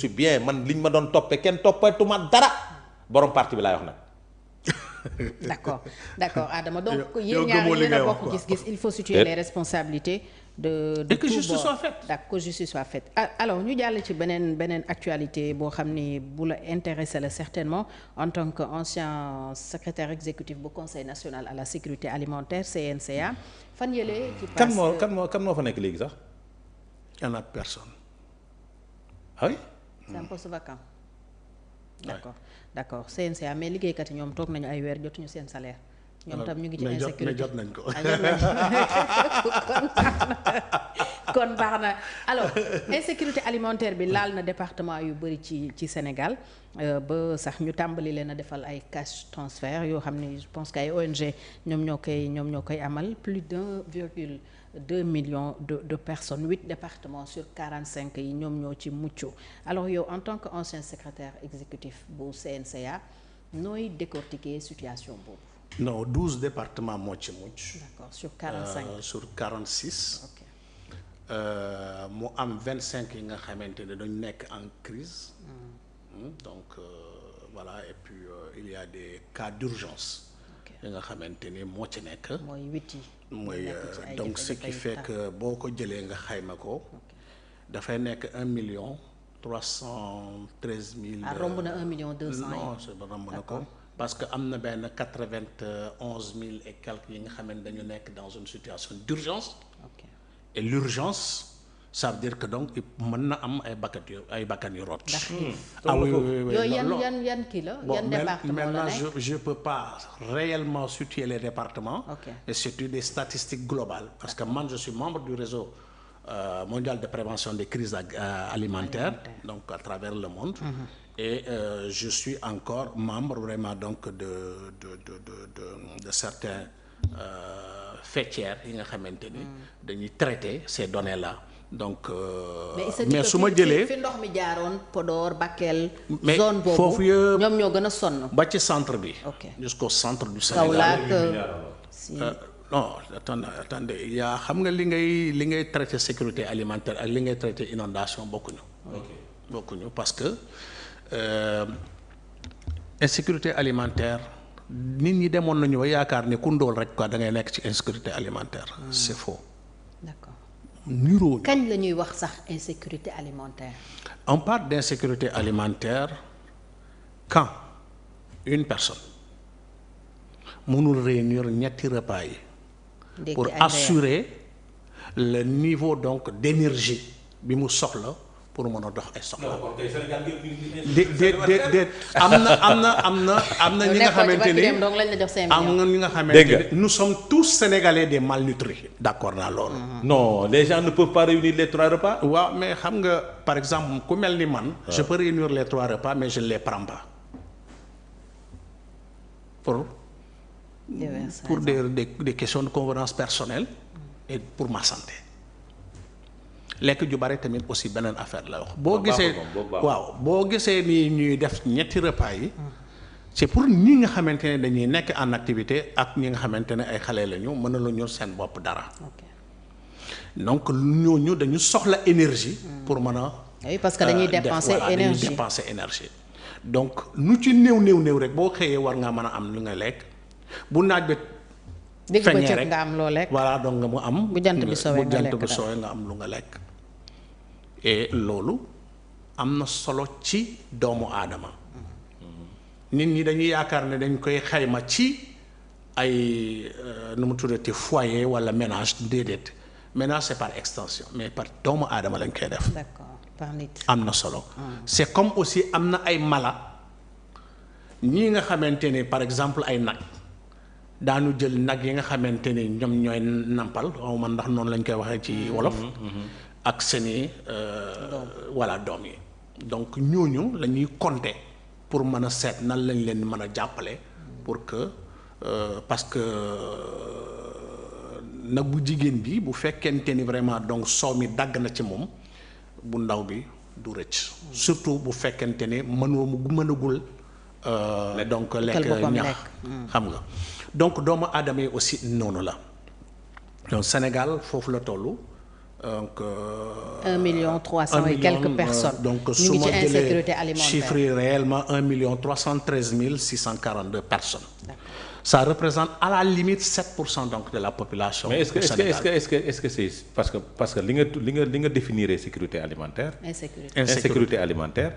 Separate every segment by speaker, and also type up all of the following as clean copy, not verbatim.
Speaker 1: suis bien man liñ ma doon toppee kenn toppatuma dara borom parti bi laay wax nag.
Speaker 2: d'accord Adama donc yéen ñaar yéen a bokk gis-gis il faut situer les responsabilités de
Speaker 3: et que justice soit faite.
Speaker 2: d'accord que justice soit faite. Alors ñu jàll ci beneen actualité boo xam ni bu la intéressé la certainement en tant que ancien secrétaire exécutif bu conseil national à la sécurité alimentaire CNCA fan yële ci passe
Speaker 1: kan moo fa nekk léegi sax.
Speaker 3: y en a personne.
Speaker 1: ah oui.
Speaker 2: c'est un poste vacant. d'accord CNCA mais liggéeykat yi ñoom toog nañu ay weer jotuñu seen salaire. ñoom tam ñu ngi ci insécurité
Speaker 3: mais jot nañ ko.
Speaker 2: kon baax na alors insécurité alimentaire bi laal na département yu bëri ci Sénégal ba sax ñu tàmbali leen a defal ay cash transfert yoo xam ne je pense que ay ONG ñoom ñoo koy amal plus d'1,2 million de personnes 8 départements sur 45 yi ñoom ñoo ci mucc alors yow en tant que ancien secrétaire exécutif bu CNCA nooy décortiquer situation boobu.
Speaker 3: non 12 départements moo ci mucc.
Speaker 2: d'accord sur 45.
Speaker 3: Sur 46.
Speaker 2: ok
Speaker 3: mu am 25 yi nga xamante ne dañu nekk en crise donc voilà et puis il y a des cas d'urgence yi nga xamante ni moo ci nekk.
Speaker 2: mooy 8 yi.
Speaker 3: mooy donc ce qui fait que boo ko jëlee nga xayma ko. dafay nekk 1,313,000.
Speaker 2: romb na 1,200,000.
Speaker 3: non c'est ba romb na ko. parce que am na benn 91,000 et quelques yi nga xam ne dañu nekk dans une situation d'urgence.
Speaker 2: ok
Speaker 3: et l'urgence ça veut dire que donc mën na am ay bakkan yu rot.
Speaker 2: ah oui yooyu yan kii la yan département la
Speaker 3: maintenant
Speaker 2: nekk
Speaker 3: je peux pas réellement situer les départements.
Speaker 2: ok
Speaker 3: et situer des statistiques globales. parce que man je suis membre du réseau mondial de prévention des crises alimentaires donc à travers le monde. Et je suis encore membre vraiment donc de certains faîtières yi nga xamante ni dañuy traiter ces données là donc. mais su ma jëlee
Speaker 2: fi ndox mi jaaroon Podor Bakel.
Speaker 3: mais
Speaker 2: zone boobu
Speaker 3: foofu yëpp
Speaker 2: ñoom ñoo gën a sonn.
Speaker 3: ba ci centre bi.
Speaker 2: ok
Speaker 3: jusqu'au centre du Sénégal.
Speaker 2: Kaolack
Speaker 3: non attendez yaa xam nga li ngay traiter sécurité alimentaire ak li ngay traiter inondation bokkuñu parce que. Insécurité alimentaire nit ñi demoon nañu ba yaakaar ne ku ndóol rek quoi da ngay nekk ci insécurité alimentaire. C'est faux.
Speaker 2: d'accord
Speaker 3: niroo.
Speaker 2: kañ la ñuy wax sax insécurité alimentaire.
Speaker 3: On parle d'insécurité alimentaire quand une personne mënul réunir ñetti repas yi. pour assurer le niveau donc d'énergie bi mu soxla. pour mën a dox ay soxla. déet am na ñi nga xamante ni am na ñi nga xamante ni nous sommes tous sénégalais des malnutris. d'accord naa loolu.
Speaker 1: non les gens ne peuvent pas réunir les 3 repas.
Speaker 3: waaw mais xam nga par exemple ku mel ni man. je peux réunir les 3 repas mais je ne les prends pas pour des questions de convenance personnelle et pour ma santé. lekk ju bare tamit aussi beneen affaire la wax. boo gisee ni ñuy def ñetti repas yi. c'est pour ñi nga xamante ne dañuy nekk en activité ak ñi nga xamante ne ay xale lañu mën na la ñu seen bopp dara. donc ñooñu dañu soxla énergie. pour mën a.
Speaker 2: oui parce que dañuy
Speaker 3: dépenser énergie. donc nu ci néew rek boo xëyee war ngaa mën a am lu nga lekk bu naaj bi. feeñee rek
Speaker 2: nga am loo lekk.
Speaker 3: voilà donc nga mu am.
Speaker 2: bu jant bi soowee
Speaker 3: nga am lu nga lekk. et loolu am na solo ci doomu aadama. nit ñi dañuy yaakaar ne dañ koy xayma ci ay nu mu tuddati foyer wala ménage déedéet ménage c'est par extension mais par doomu aadama lañ koy def.
Speaker 2: d'accord par nit.
Speaker 3: am na solo. c'est comme aussi am na ay mala ñii nga xamante ne par exemple ay nag daanu jël nag yi nga xamante ni ñoom ñooy nampal xaw ma ndax noonu lañ koy waxee ci wolof. ak seeni voilà doom yi donc ñooñu la ñuy compter pour mën a seet nan lañ leen mën a jàppale pour que parce que nag bu jigéen bi bu fekkente ni vraiment donc soow mi dagg na ci moom bu ndaw bi du rëcc surtout bu fekkente ni mënagul donc lekk ñax xam nga donc doomu aadama yi aussi noonu la donc Sénégal foofu la tollu donc
Speaker 2: 1,3 million et quelques personnes.
Speaker 3: donc
Speaker 2: ñu
Speaker 3: su
Speaker 2: ngi
Speaker 3: ma
Speaker 2: ci
Speaker 3: jëlee
Speaker 2: insécurité alimentaire
Speaker 3: chiffre yi réellement 1,313,642 personnes. Ça représente à la limite 7% donc de la population.
Speaker 1: mais est-ce que
Speaker 3: au Sénégal.
Speaker 1: est-ce que c'est parce que li nga définir sécurité alimentaire. Insécurité alimentaire.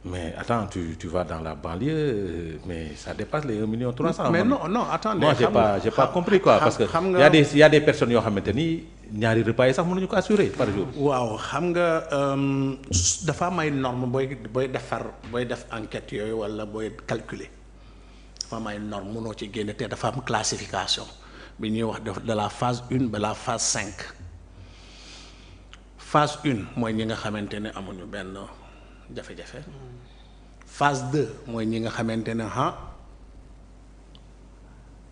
Speaker 1: Mais attends, tu vas dans la banlieue, mais ça dépasse les 1,3 million.
Speaker 3: mais non attendez.
Speaker 1: Moi j'ai pas compris quoi, parce que y a des personnes yoo xamante ni ñaari repas yi sax mënuñu ko assurer par jour.
Speaker 3: waaw xam nga dafa am ay normes booy def enquête yooyu wala booy calculer dafa am ay normes mënoo ci génne te dafa am classification bi ñuy wax de la phase 1 ba la phase 5. phase 1 mooy ñi nga xamante ne amuñu benn jafe-jafe. phase 2 mooy ñi nga xamante ne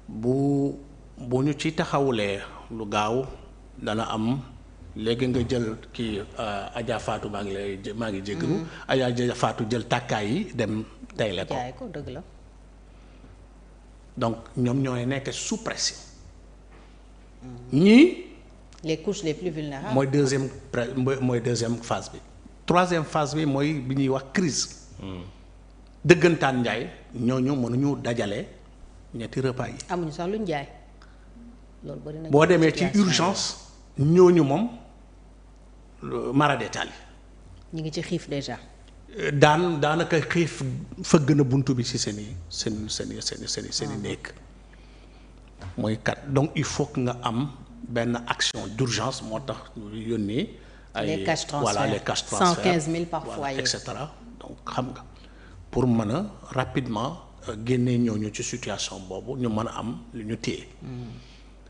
Speaker 3: bu ñu ci taxawulee lu gaaw dana am léegi nga jël kii Adja Fatou maa ngi jéggalu Adja Fatou jël tàkkaay yi dem tayle ko.
Speaker 2: jaay ko dëgg la.
Speaker 3: donc ñoom ñooy nekk sous pression. ñii.
Speaker 2: les couches les plus vulnérables.
Speaker 3: mooy deuxième phase bi. troisième phase bi mooy bi ñuy wax crise dëggantaan njaay ñooñu mënuñu dajale ñetti repas yi.
Speaker 2: amuñu sax luñ jaay. loolu bari na
Speaker 3: boo demee ci urgence ñooñu moom mara détail.
Speaker 2: ñu ngi ci xiif déjà.
Speaker 3: daanaka xiif fëgg na buntu bi ci seen i néeg mooy kat donc il faut que nga am benn action d'urgence moo tax ñu yónnee.
Speaker 2: les cash transferts
Speaker 3: voilà les cash transferts
Speaker 2: 115 000 par foyer
Speaker 3: voilà, et cetera donc xam nga pour mën a rapidement génnee ñooñu ci situation boobu ñu mën a am lu ñu téye.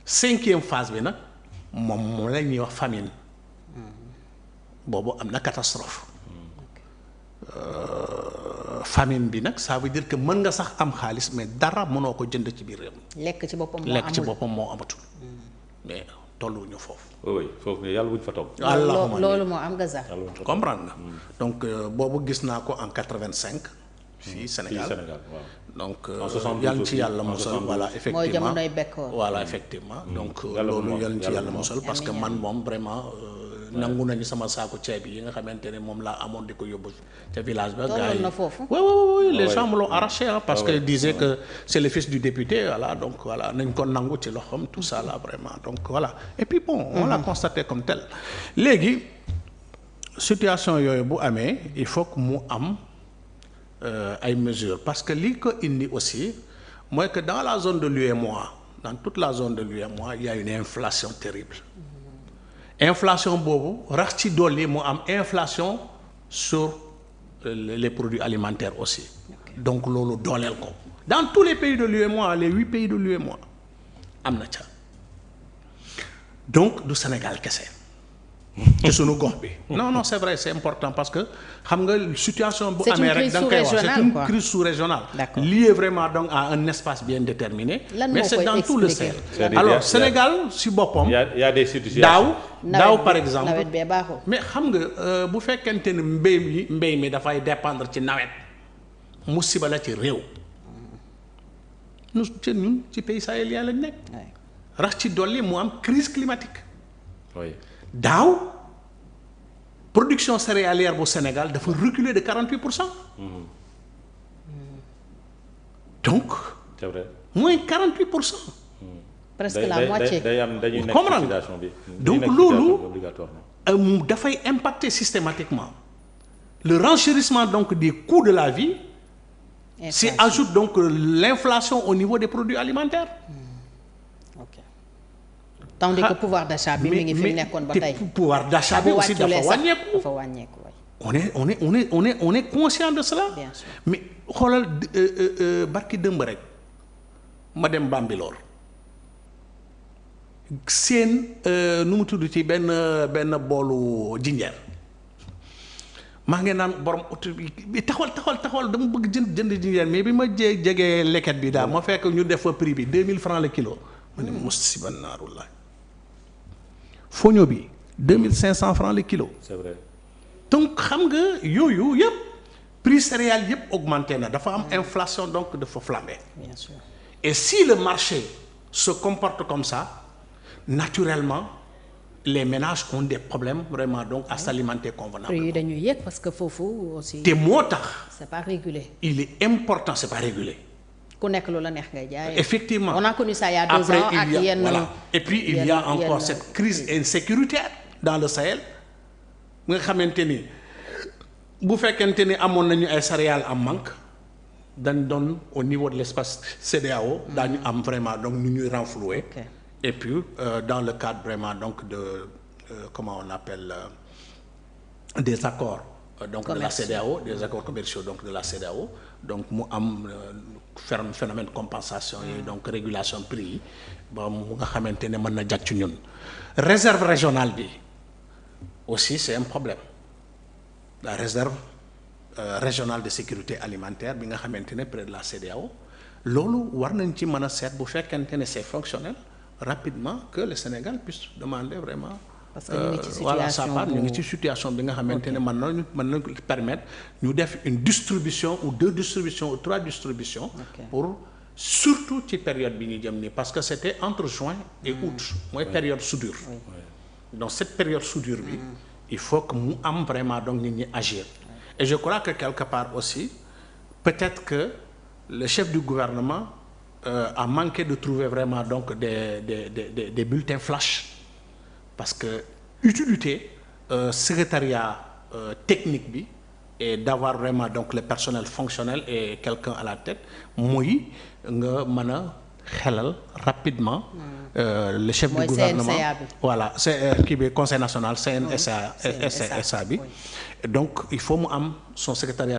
Speaker 3: cinquième phase bi nag moom la ñuy wax famine. boobu am na catastrophe. famine bi nag ça veut dire que mën nga sax am xaalis mais dara mënoo ko jënd ci biir réew mi.
Speaker 2: lekk ci boppam
Speaker 3: moo amatul mais tolluwuñu foofu.
Speaker 1: oui foofu yàlla buñ fa toog.
Speaker 2: loolu moo am nga sax.
Speaker 3: comprendre nga. donc boobu gis naa ko en 85. fii Sénégal
Speaker 1: waaw.
Speaker 3: donc yàlla ci yàlla mosal voilà effectivement
Speaker 2: mooy jamonoy bekkoor.
Speaker 3: voilà effectivement donc loolu yàlla ci yàlla mosal parce que man moom vraiment nangu nañu sama saako ceeb yi nga xamante ne moom laa amoon di ko yóbbu ca village ba. gars yi
Speaker 2: na foofu.
Speaker 3: oui les gens me l'ont arraché parce que disaient que c'est le fils du député voilà donc voilà nañ ko nangu ci loxoom tout ça là vraiment donc voilà et puis bon on l'a constaté comme tel. léegi situation yooyu bu amee il faut que mu am ay mesures parce que li ko indi aussi mooy que dans la zone de l'UEMOA dans toute la zone de l'UEMOA il y a une inflation terrible. inflation boobu rax ci dolli mu am inflation sur les produits alimentaires aussi. donc loolu dooleel ko dans tous les pays de l'UEMOA les 8 pays de l'UEMOA am na ca donc du Sénégal kese ci sunu gox bi. non c'est vrai c'est important parce que xam nga situation bu amee rek da nga koy wax c'est une crise sous-régionale liée vraiment donc à un espace bien déterminé. mais c'est dans tout le Sahel. alors Sénégal si boppam.
Speaker 1: y a des situations.
Speaker 3: daaw par exemple
Speaker 2: nawet bee baaxul.
Speaker 3: mais xam nga bu fekkente ne mbéy mi dafay dépendre ci nawet musiba la ci réew. ñun ci pays sahélien lañ nekk. rax ci dolli mu am crise climatique.
Speaker 1: oui.
Speaker 3: daaw production céréalière bu Sénégal dafa reculer de 48%. donc.
Speaker 1: c'est vrai.
Speaker 3: moins 48%.
Speaker 2: presque la moitié.
Speaker 1: dañuy nekk situation bi.
Speaker 3: donc loolu dafay impacter systématiquement le renchérissement donc des coûts de la vie. s'y ajoute donc l'inflation au niveau des produits alimentaires.
Speaker 2: tandis que pouvoir d'achat bi mi ngi fi nekkoon ba tey.
Speaker 3: pouvoir d'achat bi aussi dafa wàññeeku.
Speaker 2: dafa wàññeeku
Speaker 3: on est conscient de cela.
Speaker 2: bien sûr
Speaker 3: mais xoolal barki dëmb rek ma dem Bambilor seen nu mu tudd ci benn boolu jinjeer maa ngi naan borom oto bi taxawal dama bëgg jënd jinjeer mais bi ma jegee leket bi daal ma fekk ñu def fa prix bi 2000 francs le kilo. ma ne musiba naarullah foño bi 2500 francs le kilo.
Speaker 1: c'est vrai.
Speaker 3: donc xam nga yooyu yëpp prix céréales yëpp augmenté na dafa am inflation donc dafa flambé.
Speaker 2: bien sûr.
Speaker 3: et si le marché se comporte comme ça naturellement les ménages ont des problèmes vraiment donc à s'alimenter convenablement.
Speaker 2: prix yi dañuy yéeg parce que foofu aussi.
Speaker 3: te moo tax.
Speaker 2: c'est pas régulé.
Speaker 3: il est important c'est pas régulé.
Speaker 2: ku nekk lu la neex ngay jaay.
Speaker 3: effectivement
Speaker 2: on a connu ça il y a 2 ans ak yenn.
Speaker 3: voilà et puis il y a encore cette crise insécuritaire dans le Sahel nga xamante ni bu fekkente ni amoon nañu ay céréales en manque dañ doon au niveau de l'espace CEDEAO daañu am vraiment donc ñu ñuy renflouer. Et puis dans le cadre vraiment donc de comment on appelle des accords donc de la CEDEAO, des accords commerciaux donc de la CEDEAO, donc mu am phénomène de compensation yi donc régulation prix yi ba mu nga xamante ne mën na jag ci ñun. Réserve régionale bi aussi c'est un problème, la réserve régionale de sécurité alimentaire bi nga xamante ne près de la CEDEAO loolu war nañ ci mën a seet bu fekkente ne c'est fonctionnel rapidement que le Sénégal puisse demander vraiment.
Speaker 2: parce que ñu ngi ci situation
Speaker 3: voilà sa part ñu ngi ci situation bi nga xamante ne mën nañu permettre ñu def une distribution ou 2 distributions ou 3 distributions. pour surtout ci période bi ñu jëm nii parce que c'était entre juin et août. mooy période soudure. donc cette période soudure bi. il faut que mu am vraiment donc nit ñi agir. et je crois que quelque part aussi peut-être que le chef du gouvernement. A manqué de trouver vraiment donc des bulletins flash parce que utilité secrétariat technique bi et d'avoir vraiment donc le personnel fonctionnel et quelqu'un à la tête mooy nga mën a xelal rapidement le chef du gouvernement voilà c'est kii bi conseil national CNSA bi donc il faut mu am son secrétariat